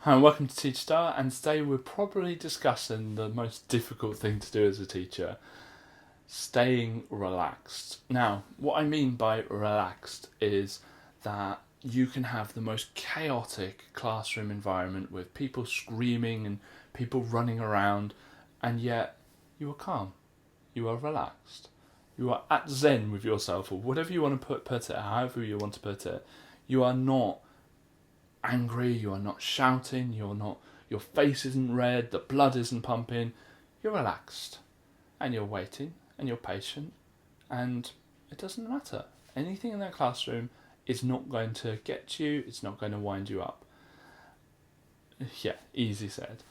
Hi, and welcome to Teach Star, and today we're probably discussing the most difficult thing to do as a teacher, staying relaxed. Now, what I mean by relaxed is that you can have the most chaotic classroom environment with people screaming and people running around, and yet you are calm, you are relaxed, you are at zen with yourself, or whatever you want to put it, however you want to put it. You are not angry, you are not shouting, your face isn't red, the blood isn't pumping. You're relaxed and you're waiting and you're patient, and it doesn't matter. Anything in that classroom is not going to get you, it's not going to wind you up. Yeah, easy said.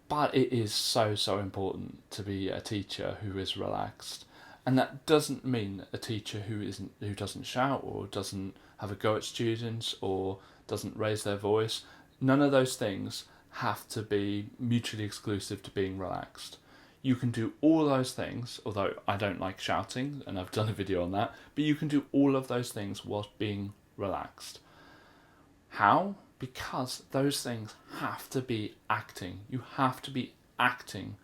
But it is so important to be a teacher who is relaxed. And that doesn't mean a teacher who doesn't shout or doesn't have a go at students or doesn't raise their voice. None of those things have to be mutually exclusive to being relaxed. You can do all those things, although I don't like shouting, and I've done a video on that, but you can do all of those things whilst being relaxed. How? Because those things have to be acting. You have to be acting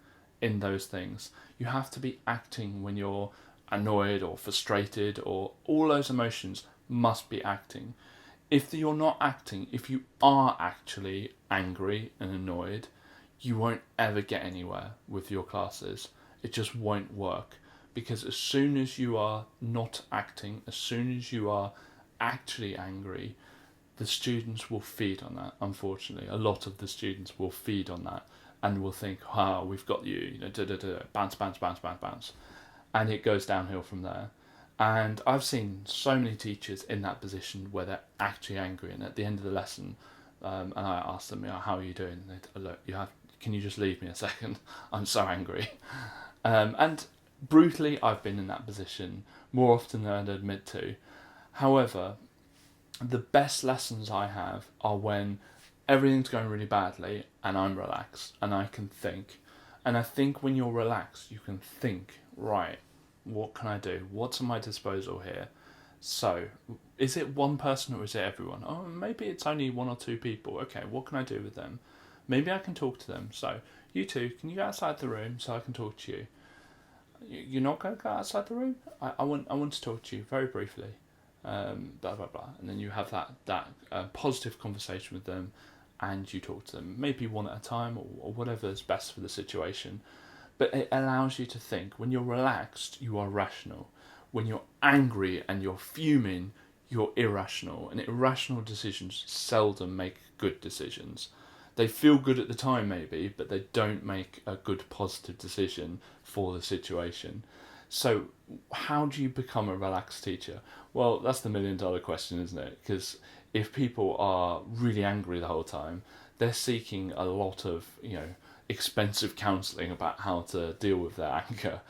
in those things. You have to be acting when you're annoyed or frustrated, or all those emotions must be acting. If you're not acting, if you are actually angry and annoyed, you won't ever get anywhere with your classes. It just won't work. Because as soon as you are not acting, as soon as you are actually angry, the students will feed on that. Unfortunately, a lot of the students will feed on that and will think, "Ah, we've got you, bounce, bounce, bounce, bounce, bounce," and it goes downhill from there. And I've seen so many teachers in that position where they're actually angry, and at the end of the lesson, and I ask them, "How are you doing?" And they, "Look, can you just leave me a second? I'm so angry." And brutally, I've been in that position more often than I'd admit to. However, the best lessons I have are when everything's going really badly and I'm relaxed and I can think. And I think when you're relaxed, you can think, right, what can I do? What's at my disposal here? So, is it one person or is it everyone? Oh, maybe it's only one or two people. Okay, what can I do with them? Maybe I can talk to them. So, you two, can you go outside the room so I can talk to you? You're not going to go outside the room? I want to talk to you very briefly. Blah blah blah, and then you have that positive conversation with them, and you talk to them maybe one at a time, or whatever is best for the situation. But it allows you to think. When you're relaxed, you are rational. When you're angry and you're fuming, you're irrational, and irrational decisions seldom make good decisions. They feel good at the time maybe, but they don't make a good positive decision for the situation. So, how do you become a relaxed teacher? Well, that's the $1 million question, isn't it? Because if people are really angry the whole time, they're seeking a lot of, expensive counselling about how to deal with their anger.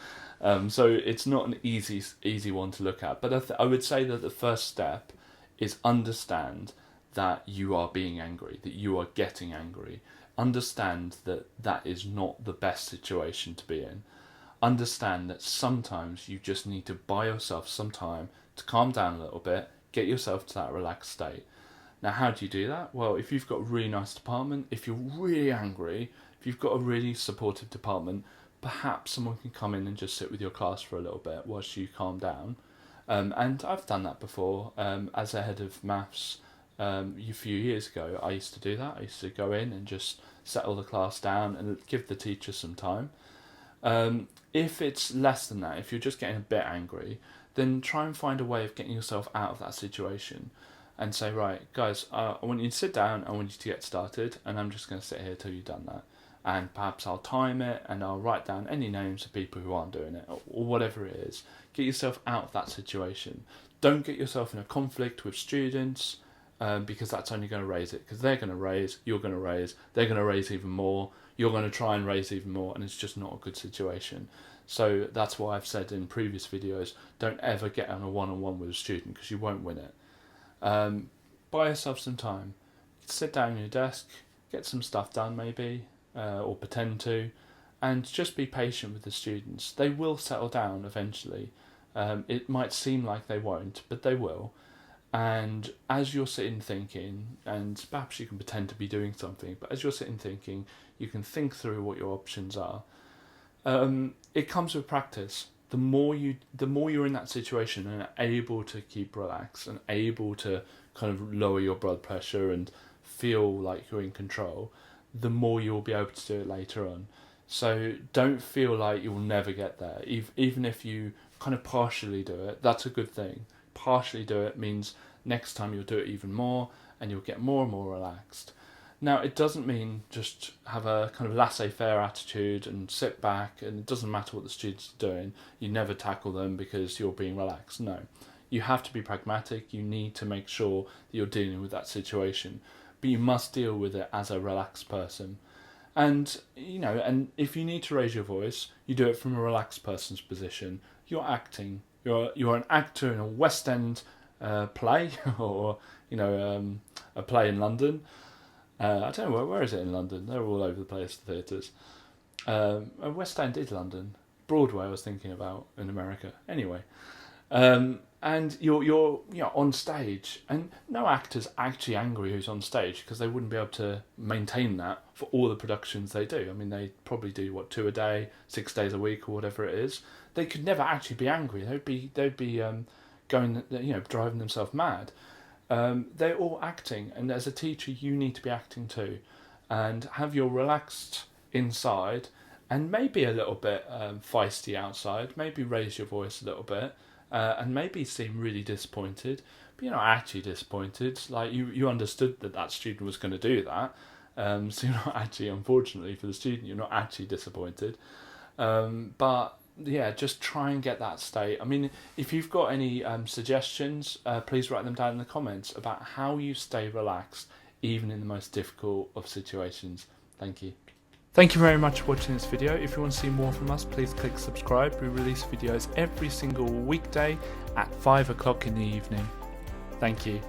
So it's not an easy one to look at. But I would say that the first step is understand that you are being angry, that you are getting angry. Understand that that is not the best situation to be in. Understand that sometimes you just need to buy yourself some time to calm down a little bit, get yourself to that relaxed state. Now, how do you do that? Well, if you've got a really nice department, if you're really angry, if you've got a really supportive department, perhaps someone can come in and just sit with your class for a little bit whilst you calm down. And I've done that before. As a head of maths a few years ago, I used to do that. I used to go in and just settle the class down and give the teacher some time. If it's less than that, if you're just getting a bit angry, then try and find a way of getting yourself out of that situation and say, right, guys, I want you to sit down, I want you to get started, and I'm just going to sit here till you've done that. And perhaps I'll time it and I'll write down any names of people who aren't doing it, or whatever it is. Get yourself out of that situation. Don't get yourself in a conflict with students, because that's only going to raise it. Because they're going to raise, you're going to raise, they're going to raise even more, you're going to try and raise even more, and it's just not a good situation. So that's why I've said in previous videos, don't ever get on a one-on-one with a student, because you won't win it. Buy yourself some time. Sit down at your desk, get some stuff done maybe, or pretend to, and just be patient with the students. They will settle down eventually. It might seem like they won't, but they will. And as you're sitting thinking, and perhaps you can pretend to be doing something, but as you're sitting thinking, you can think through what your options are. It comes with practice. The more you're in that situation and are able to keep relaxed and able to kind of lower your blood pressure and feel like you're in control, the more you'll be able to do it later on. So don't feel like you'll never get there. Even if you kind of partially do it, that's a good thing. Partially do it means next time you'll do it even more and you'll get more and more relaxed. Now, it doesn't mean just have a kind of laissez-faire attitude and sit back and it doesn't matter what the students are doing. You never tackle them because you're being relaxed. No, you have to be pragmatic. You need to make sure that you're dealing with that situation, but you must deal with it as a relaxed person. And, and if you need to raise your voice, you do it from a relaxed person's position. You're acting. You're an actor in a West End play or, a play in London. I don't know, where is it in London? They're all over the place, the theatres. West End is London. Broadway I was thinking about in America. Anyway. And you're on stage, and no actor's actually angry who's on stage because they wouldn't be able to maintain that for all the productions they do. I mean, they probably do 2 a day, 6 days a week, or whatever it is. They could never actually be angry. They'd be going, driving themselves mad. They're all acting, and as a teacher, you need to be acting too, and have your relaxed inside, and maybe a little bit feisty outside. Maybe raise your voice a little bit. And maybe seem really disappointed, but you're not actually disappointed. Like you understood that student was going to do that, so you're not actually, unfortunately for the student, you're not actually disappointed. But yeah, just try and get that state. I mean, if you've got any suggestions, please write them down in the comments about how you stay relaxed even in the most difficult of situations. Thank you. Thank you very much for watching this video. If you want to see more from us, please click subscribe. We release videos every single weekday at 5 o'clock in the evening. Thank you.